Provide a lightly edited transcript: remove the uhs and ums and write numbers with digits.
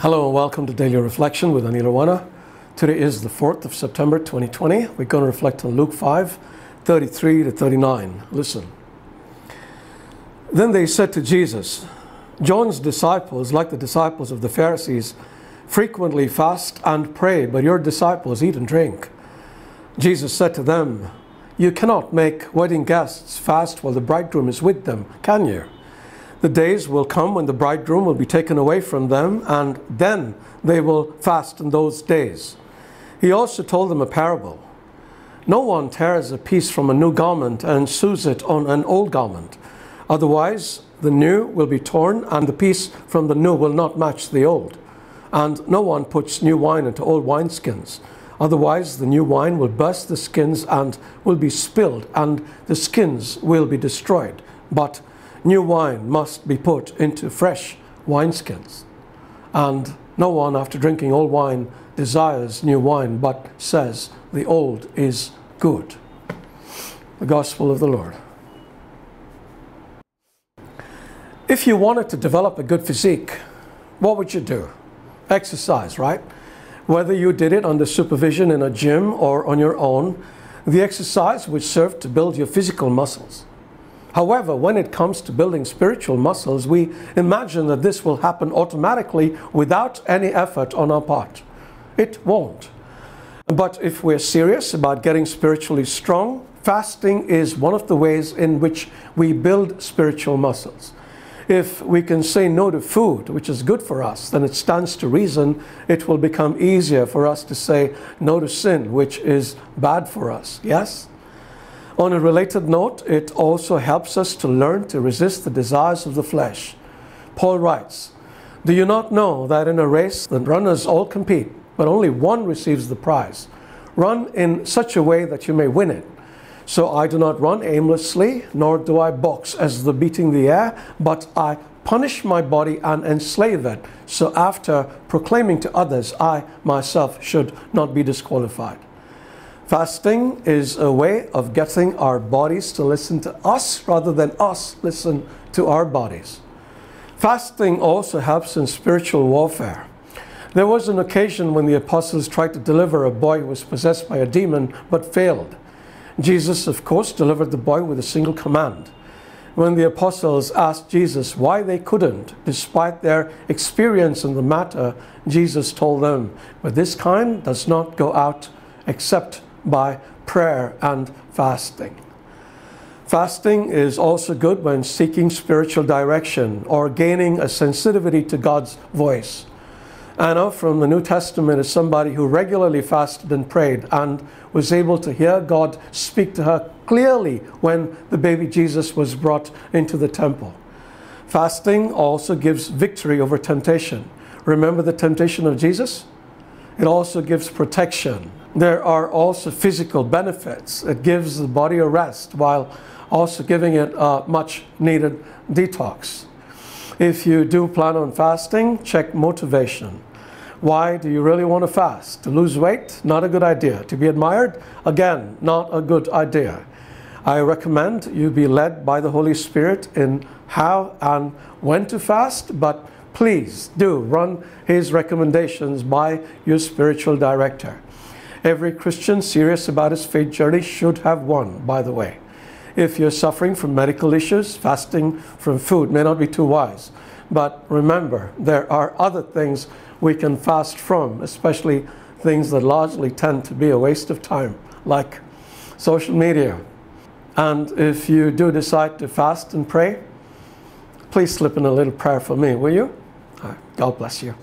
Hello and welcome to Daily Reflection with Aneel Aranha. Today is the 4th of September 2020. We're going to reflect on Luke 5:33 to 39. Listen. Then they said to Jesus, John's disciples, like the disciples of the Pharisees, frequently fast and pray, but your disciples eat and drink. Jesus said to them, you cannot make wedding guests fast while the bridegroom is with them, can you? The days will come when the bridegroom will be taken away from them, and then they will fast in those days. He also told them a parable. No one tears a piece from a new garment and sews it on an old garment. Otherwise, the new will be torn, and the piece from the new will not match the old. And no one puts new wine into old wineskins. Otherwise, the new wine will burst the skins and will be spilled, and the skins will be destroyed. But new wine must be put into fresh wineskins. And no one, after drinking old wine, desires new wine, but says the old is good. The Gospel of the Lord. If you wanted to develop a good physique, what would you do? Exercise, right? Whether you did it under supervision in a gym or on your own, the exercise would serve to build your physical muscles. However, when it comes to building spiritual muscles, we imagine that this will happen automatically without any effort on our part. It won't. But if we're serious about getting spiritually strong, fasting is one of the ways in which we build spiritual muscles. If we can say no to food, which is good for us, then it stands to reason it will become easier for us to say no to sin, which is bad for us. Yes? On a related note, it also helps us to learn to resist the desires of the flesh. Paul writes, do you not know that in a race the runners all compete, but only one receives the prize? Run in such a way that you may win it. So I do not run aimlessly, nor do I box as the beating the air, but I punish my body and enslave it, so after proclaiming to others, I myself should not be disqualified. Fasting is a way of getting our bodies to listen to us rather than us listen to our bodies. Fasting also helps in spiritual warfare. There was an occasion when the apostles tried to deliver a boy who was possessed by a demon but failed. Jesus, of course, delivered the boy with a single command. When the apostles asked Jesus why they couldn't, despite their experience in the matter, Jesus told them, but this kind does not go out except by prayer and fasting. Fasting is also good when seeking spiritual direction or gaining a sensitivity to God's voice. Anna from the New Testament is somebody who regularly fasted and prayed and was able to hear God speak to her clearly when the baby Jesus was brought into the temple. Fasting also gives victory over temptation. Remember the temptation of Jesus? It also gives protection. There are also physical benefits. It gives the body a rest while also giving it a much needed detox. If you do plan on fasting, check motivation. Why do you really want to fast? To lose weight? Not a good idea. To be admired? Again, not a good idea. I recommend you be led by the Holy Spirit in how and when to fast, but please do run His recommendations by your spiritual director. Every Christian serious about his faith journey should have one, by the way. If you're suffering from medical issues, fasting from food may not be too wise. But remember, there are other things we can fast from, especially things that largely tend to be a waste of time, like social media. And if you do decide to fast and pray, please slip in a little prayer for me, will you? God bless you.